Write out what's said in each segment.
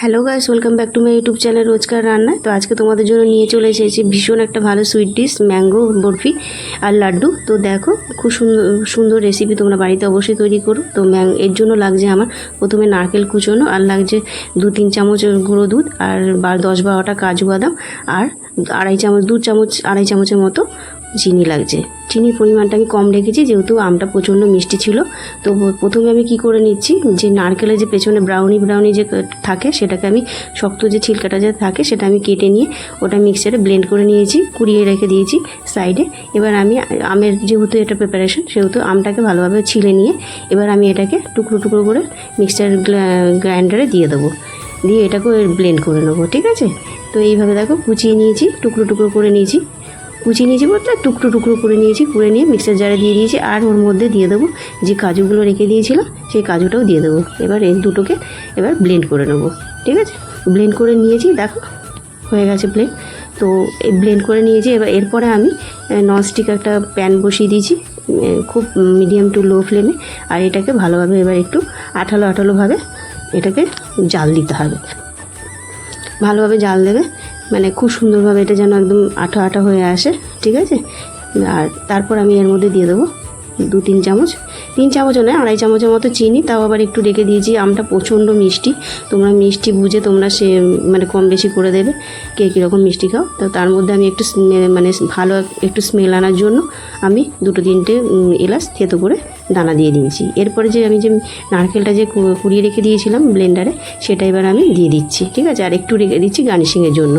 Hello guys, welcome back to my YouTube channel রোজকার রান্না। তো আজকে তোমাদের জন্য নিয়ে চলে এসেছি ভীষণ একটা ভালো সুইট ডিশ, ম্যাঙ্গো বরফি আর লাড্ডু। তো দেখো, খুব সুন্দর সুন্দর রেসিপি, তোমরা বাড়িতে অবশ্যই তৈরি করো। তো এর জন্য লাগছে আমার প্রথমে নারকেল কুচোনো, আর লাগছে 2-3 চামচ গুঁড়ো দুধ, আর 10-12টা কাজু বাদাম, আর আড়াই চামচের মতো চিনি লাগছে। চিনির পরিমাণটা আমি কম রেখেছি যেহেতু আমটা প্রচণ্ড মিষ্টি ছিল। তো প্রথমে আমি কি করে নিচ্ছি, যে নারকেলের যে পেছনে ব্রাউনি যে থাকে সেটাকে আমি শক্ত যে ছিলকাটা যে থাকে সেটা আমি কেটে নিয়ে ওটা মিক্সারে ব্লেন্ড করে নিয়েছি, কুড়িয়ে রেখে দিয়েছি সাইডে। এবার আমি আমের যেহেতু এটা প্রিপারেশন, সেহেতু আমটাকে ভালোভাবে ছিলে নিয়ে এবার আমি এটাকে টুকরো টুকরো করে মিক্সার গ্রাইন্ডারে দিয়ে দেবো, দিয়ে এটাকে ব্লেন্ড করে নেবো। ঠিক আছে, তো এইভাবে দেখো কুচিয়ে নিয়েছি, টুকরো টুকরো করে নিয়েছি, বলতে টুকরো টুকরো করে নিয়েছি, করে নিয়ে মিক্সার জারে দিয়ে দিয়েছি। আর ওর মধ্যে দিয়ে দেবো যে কাজুগুলো রেখে দিয়েছিলাম, সেই কাজুটাও দিয়ে দেবো। এবার এই দুটোকে এবার ব্লেন্ড করে নেবো। ঠিক আছে, ব্লেন্ড করে নিয়েছি, দেখো হয়ে গেছে ব্লেন্ড। তো এই ব্লেন্ড করে নিয়েছি। এবার এরপরে আমি ননস্টিক একটা প্যান বসিয়ে দিয়েছি, খুব মিডিয়াম টু লো ফ্লেমে। আর এটাকে ভালোভাবে এবার একটু আঠালোভাবে এটাকে জাল দিতে হবে। ভালোভাবে জাল দেবে, মানে খুব সুন্দরভাবে এটা যেন একদম আঠা হয়ে আসে। ঠিক আছে, আর তারপর আমি এর মধ্যে দিয়ে দেবো 2-3 চামচ, 3 চামচও নয়, 2.5 চামচের মতো চিনি। তাও আবার একটু রেখে দিয়েছি। আমটা প্রচণ্ড মিষ্টি, তোমরা মিষ্টি বুঝে তোমরা মানে কম বেশি করে দেবে, কে কীরকম মিষ্টি খাও। তো তার মধ্যে আমি একটু মানে ভালো একটু স্মেল আনার জন্য আমি 2-3টে এলাচ থেতো করে দানা দিয়ে দিয়েছি। এরপরে যে আমি যে নারকেলটা যে কুড়িয়ে রেখে দিয়েছিলাম ব্লেন্ডারে, সেটা এবার আমি দিয়ে দিচ্ছি। ঠিক আছে, আর একটু রেখে দিচ্ছি গার্নিশিংয়ের জন্য,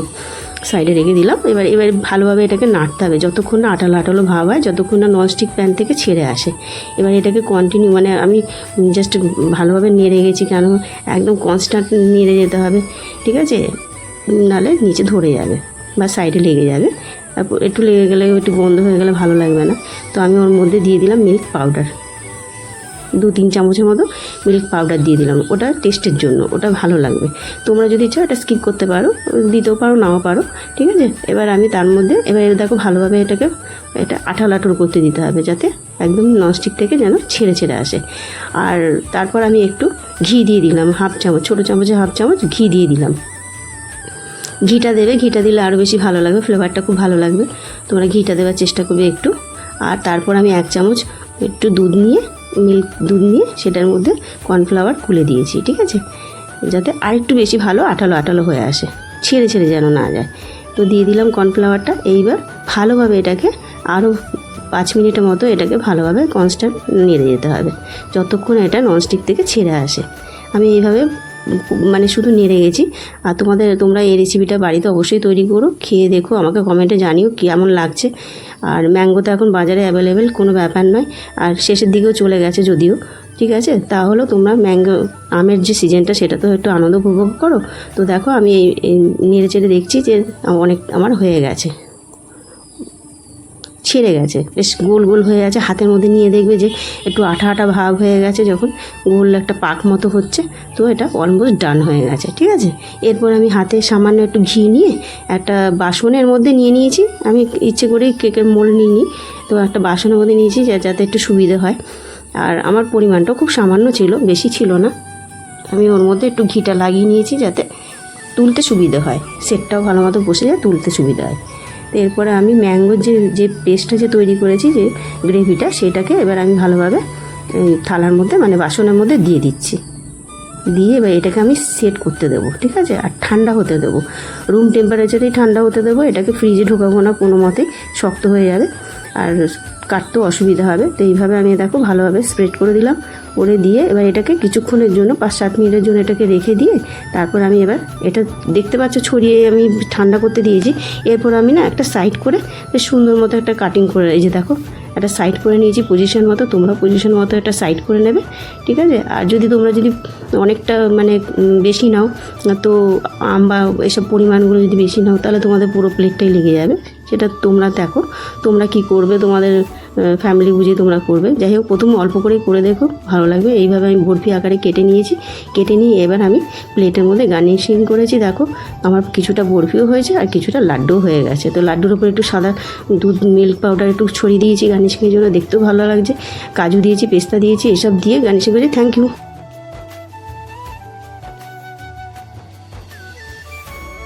সাইডে রেখে দিলাম। এবার ভালোভাবে এটাকে নাড়তে হবে যতক্ষণ না আঠালো ভাব হয়, যতক্ষণ না ননস্টিক প্যান থেকে ছেড়ে আসে। এবার এটাকে কন্টিনিউ, মানে আমি জাস্ট ভালোভাবে নেড়ে গেছি, কেন একদম কনস্ট্যান্ট নেড়ে যেতে হবে। ঠিক আছে, নাহলে নিচে ধরে যাবে বা সাইডে লেগে যাবে। তারপর একটু লেগে গেলে, একটু বন্ধ হয়ে গেলে ভালো লাগবে না। তো আমি ওর মধ্যে দিয়ে দিলাম মিল্ক পাউডার, 2-3 চামচের মতো মিল্ক পাউডার দিয়ে দিলাম, ওটা টেস্টের জন্য, ওটা ভালো লাগবে। তোমরা যদি চাও এটা স্কিপ করতে পারো, দিতেও পারো নাও পারো। ঠিক আছে, এবার আমি তার মধ্যে এবার দেখো ভালোভাবে এটা আঠালো করতে দিতে হবে, যাতে একদম ননস্টিক থেকে যেন ছেড়ে আসে। আর তারপর আমি একটু ঘি দিয়ে দিলাম, ছোটো চামচে হাফ চামচ ঘি দিয়ে দিলাম। ঘিটা দেবে, ঘিটা দিলে আরও বেশি ভালো লাগবে, ফ্লেভারটা খুব ভালো লাগবে। তোমরা ঘিটা দেওয়ার চেষ্টা করবে একটু। আর তারপর আমি 1 চামচ একটু দুধ নিয়ে সেটার মধ্যে কর্নফ্লাওয়ার গুলে দিয়েছি। ঠিক আছে, যাতে আরেকটু বেশি ভালো আঠালো হয়ে আসে, ছেড়ে যেন না যায়। তো দিয়ে দিলাম কর্নফ্লাওয়ারটা। এইবার ভালোভাবে এটাকে আরও 5 মিনিটের মতো এটাকে ভালোভাবে কনস্ট্যান্ট নেড়ে যেতে হবে, যতক্ষণ এটা ননস্টিক থেকে ছেড়ে আসে। আমি এইভাবে মানে শুধু নেড়ে গেছি। আর তোমরা এই রেসিপিটা বাড়িতে অবশ্যই তৈরি করো, খেয়ে দেখো, আমাকে কমেন্টে জানিও কেমন লাগছে। আর ম্যাঙ্গো তো এখন বাজারে অ্যাভেলেবেল, কোনো ব্যাপার নয়। আর শেষের দিকেও চলে গেছে যদিও। ঠিক আছে, তাহলে তোমরা আমের যে সিজনটা, সেটা তো একটু আনন্দ উপভোগ করো। তো দেখো আমি এই নেড়ে চেড়ে দেখছি যে অনেক আমার হয়ে গেছে, ছেড়ে গেছে, বেশ গোল হয়ে গেছে। হাতের মধ্যে নিয়ে দেখবে যে একটু আঠা ভাব হয়ে গেছে, যখন গোল একটা পাক মতো হচ্ছে, তো এটা অলমোস্ট ডান হয়ে গেছে। ঠিক আছে, এরপর আমি হাতে সামান্য একটু ঘি নিয়ে একটা বাসনের মধ্যে নিয়েছি। আমি ইচ্ছে করেই কেকের মোল্ড নিইনি, তো একটা বাসনের মধ্যে নিয়েছি যাতে একটু সুবিধে হয়। আর আমার পরিমাণটাও খুব সামান্য ছিল, বেশি ছিল না। আমি ওর মধ্যে একটু ঘিটা লাগিয়ে নিয়েছি যাতে তুলতে সুবিধে হয়, সেটটাও ভালো মতো বসে যায়, তুলতে সুবিধা হয়। তো এরপরে আমি ম্যাঙ্গোর যে পেস্টটা যে তৈরি করেছি, যে গ্রেভিটা, সেটাকে এবার আমি ভালোভাবে থালার মধ্যে, মানে বাসনের মধ্যে দিয়ে দিচ্ছি। দিয়ে এবার এটাকে আমি সেট করতে দেবো। ঠিক আছে, আর ঠান্ডা হতে দেবো, রুম টেম্পারেচারেই ঠান্ডা হতে দেবো। এটাকে ফ্রিজে ঢোকাবো না, কোনো মতেই শক্ত হয়ে যাবে আর কাটতেও অসুবিধা হবে। তো এইভাবে আমি দেখো ভালোভাবে স্প্রেড করে দিলাম, করে দিয়ে এবার এটাকে কিছুক্ষণের জন্য 5-7 মিনিটের জন্য এটাকে রেখে দিয়ে, তারপর আমি এবার এটা দেখতে পাচ্ছ ছড়িয়ে আমি ঠান্ডা করতে দিয়েছি। এরপর আমি না একটা সাইড করে বেশ সুন্দর মতো একটা কাটিং করে, এই যে দেখো একটা সাইড করে নিয়েছি পজিশন মতো। তোমরা পজিশন মতো একটা সাইড করে নেবে। ঠিক আছে, আর তোমরা যদি অনেকটা মানে বেশি নাও, তো আম বা এসব পরিমাণগুলো যদি বেশি নাও, তাহলে তোমাদের পুরো প্লেটটাই লেগে যাবে। সেটা তোমরা দেখো, তোমরা কি করবে, তোমাদের ফ্যামিলি বুঝে তোমরা করবে। যাই হোক, প্রথম অল্প করেই করে দেখো, ভালো লাগবে। এইভাবে আমি বরফি আকারে কেটে নিয়েছি, কেটে নিয়ে এবার আমি প্লেটের মধ্যে গার্নিশিং করেছি। দেখো আমার কিছুটা বরফিও হয়েছে আর কিছুটা লাড্ডুও হয়ে গেছে। তো লাড্ডুর উপর একটু সাদা দুধ মিল্ক পাউডার একটু ছড়িয়ে দিয়েছি গার্নিশিংয়ের জন্য, দেখতেও ভালো লাগছে। কাজু দিয়েছি, পেস্তা দিয়েছি, এসব দিয়ে গার্নিশিং করেছি। Thank you.